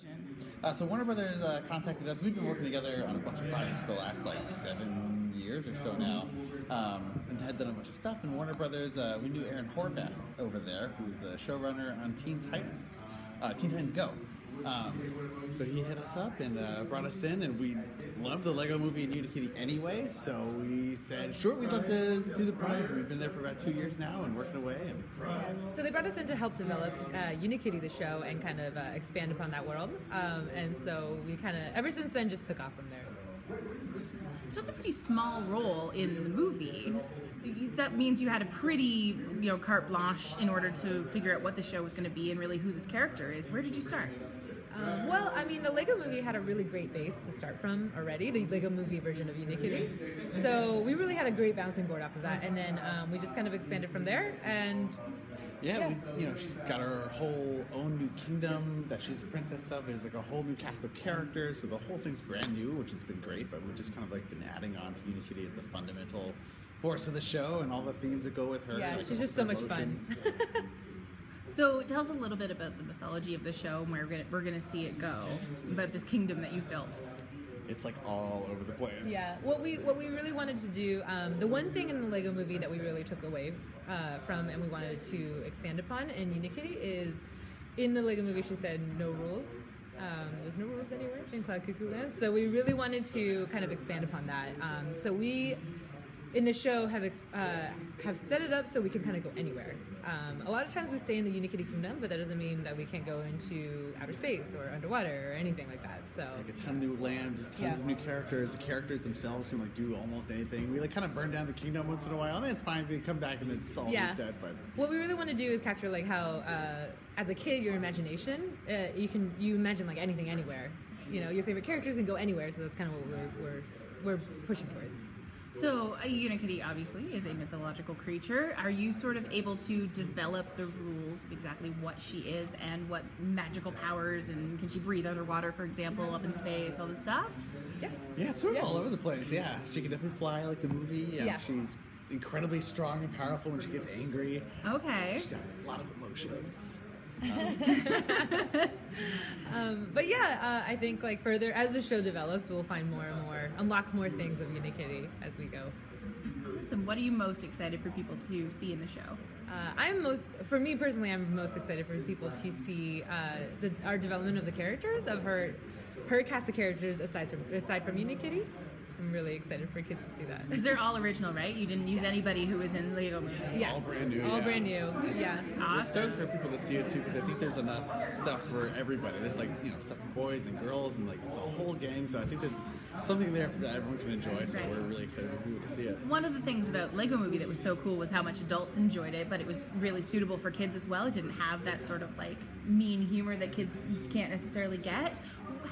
question. So Warner Brothers contacted us. We've been working together on a bunch of projects for the last 7 years or so now, and had done a bunch of stuff. And Warner Brothers, we knew Aaron Horvath over there, who's the showrunner on Teen Titans Go. So he hit us up and brought us in, and we loved the Lego Movie Unikitty anyway. So we said, sure, we'd love to do the project. We've been there for about 2 years now and working away. And so they brought us in to help develop Unikitty, the show, and kind of expand upon that world. And so we kind of, ever since then, just took off from there. So it's a pretty small role in the movie. That means you had a pretty, carte blanche in order to figure out what the show was going to be and really who this character is. Where did you start? Well, I mean, the Lego Movie had a really great base to start from already, the Lego Movie version of Unikitty. So we really had a great bouncing board off of that, and then we just kind of expanded from there. And yeah. She's got her whole own new kingdom that she's the princess of. There's a whole new cast of characters, so the whole thing's brand new, which has been great. But we've just kind of been adding on to Unikitty as the fundamental force of the show and all the themes that go with her. Yeah, she's just so much fun. So tell us a little bit about the mythology of the show and where we're gonna see it go, about this kingdom that you've built. It's all over the place. Yeah, what we really wanted to do, the one thing in the Lego Movie that we really took away from and we wanted to expand upon in Unikitty is, in the Lego Movie she said no rules. There's no rules anywhere in Cloud Cuckoo Land, so we really wanted to kind of expand upon that. So we, in the show, have set it up so we can kind of go anywhere. A lot of times we stay in the Unikitty Kingdom, but that doesn't mean that we can't go into outer space or underwater or anything like that. So it's a ton of new lands, there's tons of new characters. The characters themselves can do almost anything. We kind of burn down the kingdom once in a while, and it's fine. They come back and it's all reset. But what we really want to do is capture how, as a kid, your imagination, you imagine anything, anywhere. Your favorite characters can go anywhere. So that's kind of what we're pushing towards. So, Unikitty obviously is a mythological creature. Are you sort of able to develop the rules of exactly what she is and what magical powers, and can she breathe underwater, for example, up in space, all this stuff? Yeah. Yeah, it's sort of all over the place, yeah. She can definitely fly like the movie. Yeah. She's incredibly strong and powerful when she gets angry. Okay. She's got a lot of emotions. But yeah, I think further as the show develops, we'll find more and more, unlock more things of Unikitty as we go. Awesome. What are you most excited for people to see in the show? For me personally, I'm most excited for people to see our development of the characters, of her cast of characters aside from Unikitty. I'm really excited for kids to see that. Because they're all original, right? You didn't use anybody who was in Lego Movie. Yes. All brand new. All brand new. Yeah. It's We're awesome. stoked for people to see it too, because I think there's enough stuff for everybody. There's stuff for boys and girls and the whole gang. So I think there's something there that everyone can enjoy. So we're really excited for people to see it. One of the things about Lego Movie that was so cool was how much adults enjoyed it, but it was really suitable for kids as well. It didn't have that sort of mean humor that kids can't necessarily get.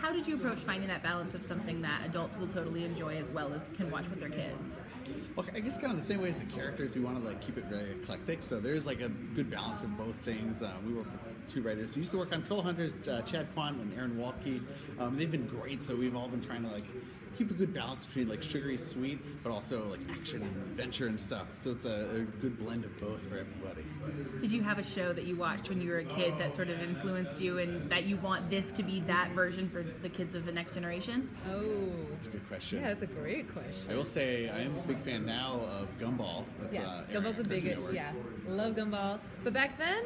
How did you approach finding that balance of something that adults will totally enjoy as well as can watch with their kids? Well, I guess kind of the same way as the characters, we want to keep it very eclectic. So there's a good balance of both things. We work with two writers who used to work on Troll Hunters, Chad Kwan and Aaron Waltke. They've been great, so we've all been trying to keep a good balance between sugary sweet, but also action and adventure and stuff. So it's a good blend of both for everybody. Did you have a show that you watched when you were a kid that sort of influenced you and that you want this to be that version for the kids of the next generation? Oh, that's a good question. Yeah, that's a great question. I will say I am a big fan now of Gumball. That's, yes, Gumball's a big, love Gumball. But back then,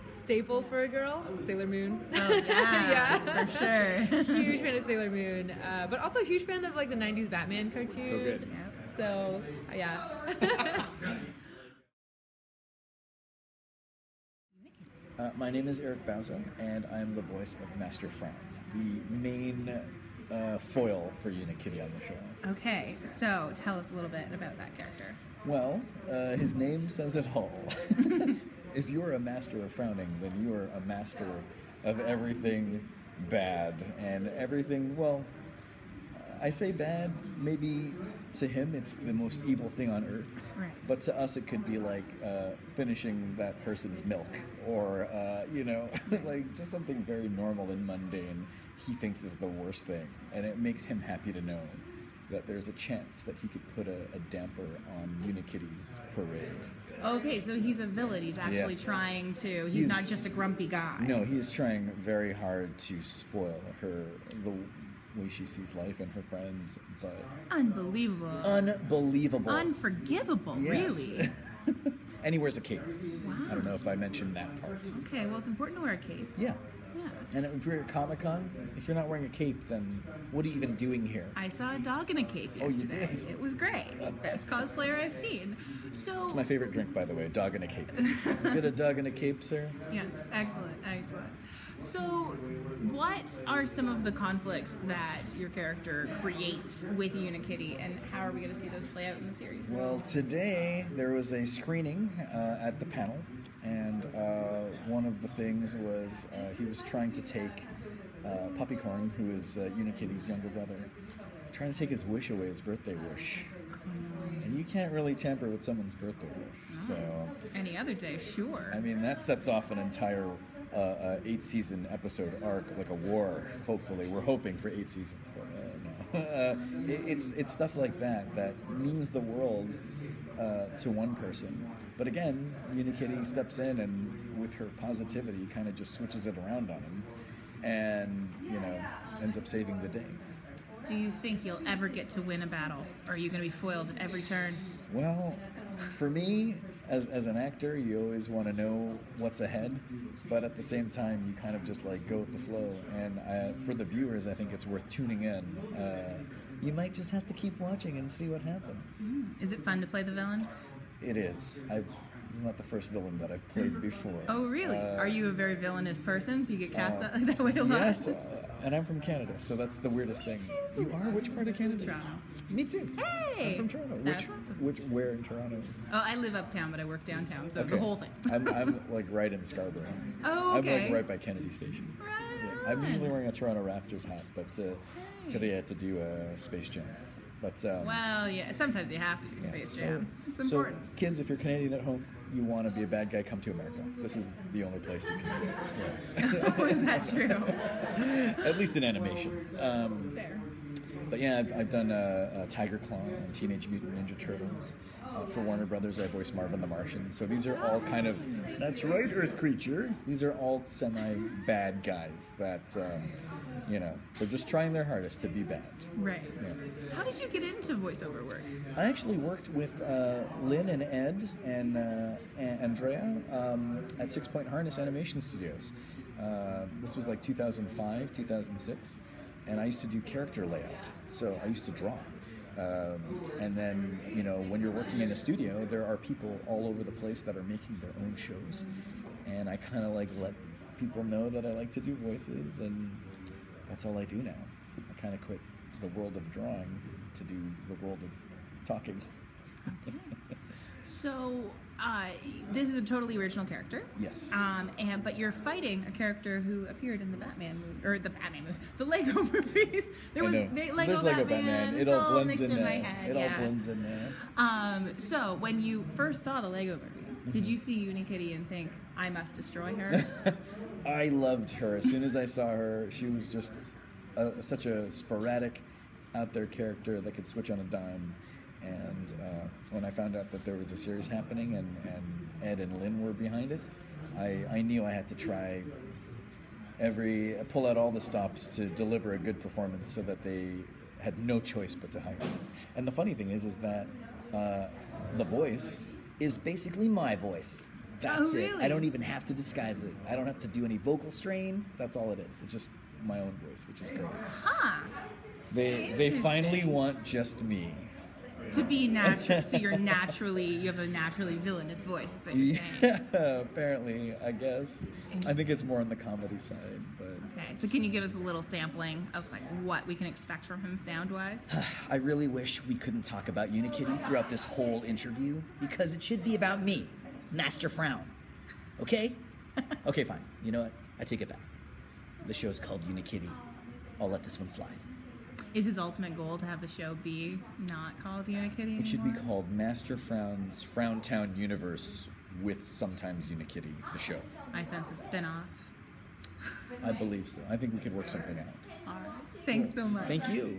staple for a girl, Sailor Moon. Oh yeah, for sure. Huge fan of Sailor Moon, but also a huge fan of the '90s Batman cartoon. So good. Yeah. So yeah. My name is Eric Bauza, and I'm the voice of Master Frown, the main foil for Unikitty on the show. Okay, so tell us a little bit about that character. Well, his name says it all. If you're a master of frowning, then you are a master of everything bad and everything, well, I say bad, maybe to him it's the most evil thing on earth. Right. But to us it could be finishing that person's milk or, just something very normal and mundane he thinks is the worst thing. And it makes him happy to know that there's a chance that he could put a damper on Unikitty's parade. Okay, so he's a villain. He's actually Yes. trying to. He's He's- not just a grumpy guy. No, he is trying very hard to spoil her, the way she sees life and her friends, but Unbelievable. unbelievable. Unforgivable, Yes. really. And he wears a cape. Wow. I don't know if I mentioned that part. Okay, well, it's important to wear a cape. Yeah. Yeah. And if you're at Comic-Con, if you're not wearing a cape, then what are you even doing here? I saw a dog in a cape Oh, you yesterday. did? It was great. Best cosplayer I've seen. So, It's my favorite drink, by the way, dog in a cape. Get a dog in a cape, sir? yeah, excellent, excellent. So, what are some of the conflicts that your character creates with Unikitty, and how are we going to see those play out in the series? Well, today there was a screening at the panel, and one of the things was he was trying to take Puppycorn, who is Unikitty's younger brother, trying to take his wish away, his birthday wish. And you can't really tamper with someone's birthday wish. So, Any other day, sure. I mean, that sets off an entire 8-season episode arc, like a war. Hopefully, we're hoping for 8 seasons, but no. It's stuff like that that means the world to one person. But again, Unikitty steps in and with her positivity, kind of just switches it around on him, and ends up saving the day. Do you think you'll ever get to win a battle? Or are you going to be foiled at every turn? Well, for me, as an actor, you always want to know what's ahead, but at the same time, you kind of just like go with the flow. And for the viewers, I think it's worth tuning in. You might just have to keep watching and see what happens. Is it fun to play the villain? It is. This is not the first villain that I've played before. Oh, really? Are you a very villainous person, so you get cast that way a lot? Yes, and I'm from Canada, so that's the weirdest thing. too. You are? Which part of Canada? Toronto. Me too. Hey! I'm from Toronto. That's awesome. Where in Toronto? Oh, I live uptown, but I work downtown, so the Okay. whole thing. I'm like right in Scarborough. Oh, okay. I'm like right by Kennedy Station. Right I'm usually on. wearing a Toronto Raptors hat, but today I had to do a Space Jam. But Well, yeah, sometimes you have to do Space Jam. It's so important. kids, if you're Canadian at home, you want to be a bad guy, come to America. This is the only place you can do it. Yeah. Oh, is that true? At least in animation. Fair. But yeah, I've done Tiger Claw and Teenage Mutant Ninja Turtles. For Warner Brothers, I voiced Marvin the Martian. So these are all kind of, that's right, Earth creature. These are all semi-bad guys that, they're just trying their hardest to be bad. Right. Yeah. How did you get into voiceover work? I actually worked with Lynn and Ed and Andrea at 6 Point Harness Animation Studios. This was like 2005, 2006, and I used to do character layout. So I used to draw. And then, when you're working in a studio, there are people all over the place that are making their own shows. And I kind of like let people know that I like to do voices, and that's all I do now. I kind of quit the world of drawing to do the world of talking. So, this is a totally original character. Yes. But you're fighting a character who appeared in the Batman movie, or the Batman movie, the Lego movies. There was I know. Lego There's Lego Batman. It It's all all blends mixed in in there. my head. It yeah. all blends in there. So when you first saw the Lego movie, did you see Unikitty and think, I must destroy her? I loved her. As soon as I saw her, she was just such a sporadic, out there character that could switch on a dime. And when I found out that there was a series happening and Ed and Lynn were behind it, I knew I had to try pull out all the stops to deliver a good performance so that they had no choice but to hire me. And the funny thing is that the voice is basically my voice. That's it. really? I don't even have to disguise it. I don't have to do any vocal strain. That's all it is. It's just my own voice, which is great. Huh. They finally want just me. To be natural. So you have a naturally villainous voice, is what you're saying. Yeah, apparently, I guess. I think it's more on the comedy side, but Okay, so can you give us a little sampling of like what we can expect from him sound-wise? I really wish we couldn't talk about Unikitty throughout this whole interview because it should be about me, Master Frown. Okay? Okay, fine. You know what? I take it back. The show's called Unikitty. I'll let this one slide. Is his ultimate goal to have the show be not called Unikitty it should be anymore? called Master Frown's Frowntown Universe with sometimes Unikitty, the show. I sense a spin-off. I believe so. I think we could work something out. All right. Thanks so much. Thank you.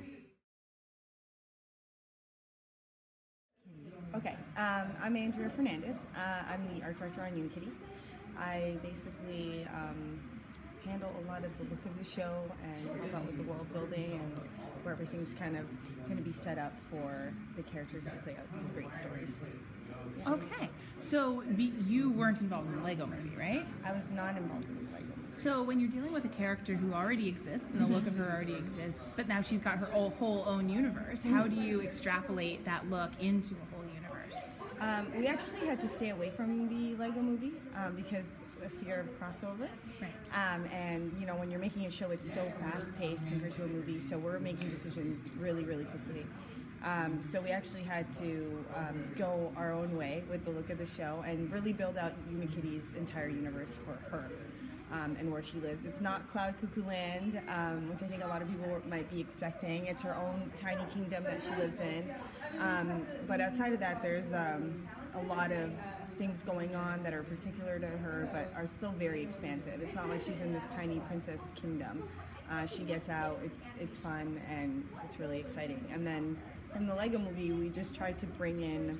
I'm Andrea Fernandez. I'm the art director on Unikitty. I basically handle a lot of the look of the show and help out with the world building and where everything's kind of going to be set up for the characters to play out these great stories. Okay, so you weren't involved in the Lego movie, right? I was not involved in the Lego movie. So when you're dealing with a character who already exists and the look of her already exists, but now she's got her whole own universe, how do you extrapolate that look into a whole universe? We actually had to stay away from the Lego movie because of fear of crossover. Right. And you know, when you're making a show, it's so fast-paced compared to a movie, so we're making decisions really, really quickly. So we actually had to go our own way with the look of the show and really build out Unikitty's entire universe for her and where she lives. It's not Cloud Cuckoo Land, which I think a lot of people might be expecting. It's her own tiny kingdom that she lives in. But outside of that, there's a lot of things going on that are particular to her but are still very expansive. It's not like she's in this tiny princess kingdom. She gets out, it's fun, and it's really exciting. And then from the Lego movie, we just tried to bring in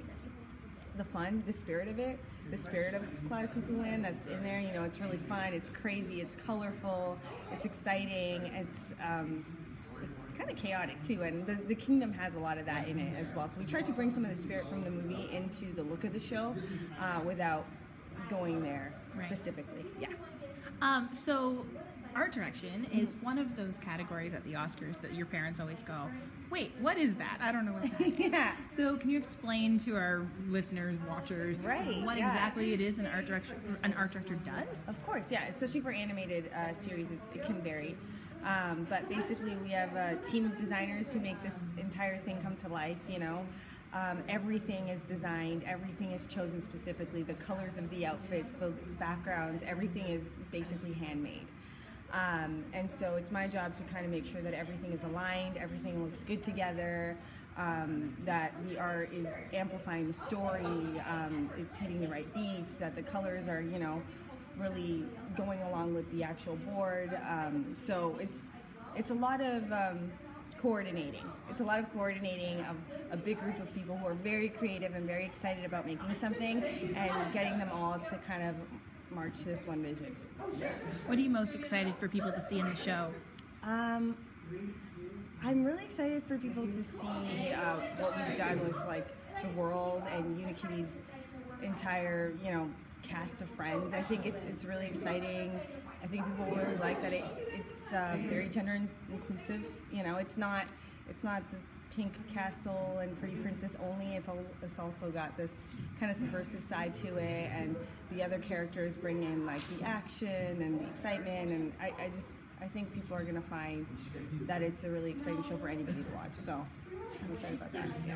the fun, the spirit of it, the spirit of Cloud Cuckoo Land that's in there. You know, it's really fun, it's crazy, it's colorful, it's exciting, it's kind of chaotic too, and the kingdom has a lot of that in it as well. So we tried to bring some of the spirit from the movie into the look of the show without going there specifically. Yeah. So art direction is one of those categories at the Oscars that your parents always go, wait, what is that? I don't know what that is. Yeah. So can you explain to our listeners, watchers, what exactly it is an art director does? Of course, yeah. Especially for animated series, it can vary. But basically, we have a team of designers who make this entire thing come to life, you know. Everything is designed, everything is chosen specifically, the colors of the outfits, the backgrounds, everything is basically handmade. And so it's my job to kind of make sure that everything is aligned, everything looks good together, that the art is amplifying the story, it's hitting the right beats, that the colors are, you know, really going along with the actual board. So it's a lot of coordinating. It's a lot of coordinating of a big group of people who are very creative and very excited about making something and getting them all to kind of march to this one vision. What are you most excited for people to see in the show? I'm really excited for people to see what we've done with like the world and Unikitty's entire, you know, cast of friends. I think it's really exciting. I think people really like that it's very gender inclusive. You know, it's not the pink castle and pretty princess only. It's also got this kind of subversive side to it, and the other characters bring in like the action and the excitement, and I think people are gonna find that it's a really exciting show for anybody to watch. So I'm excited about that. Yeah.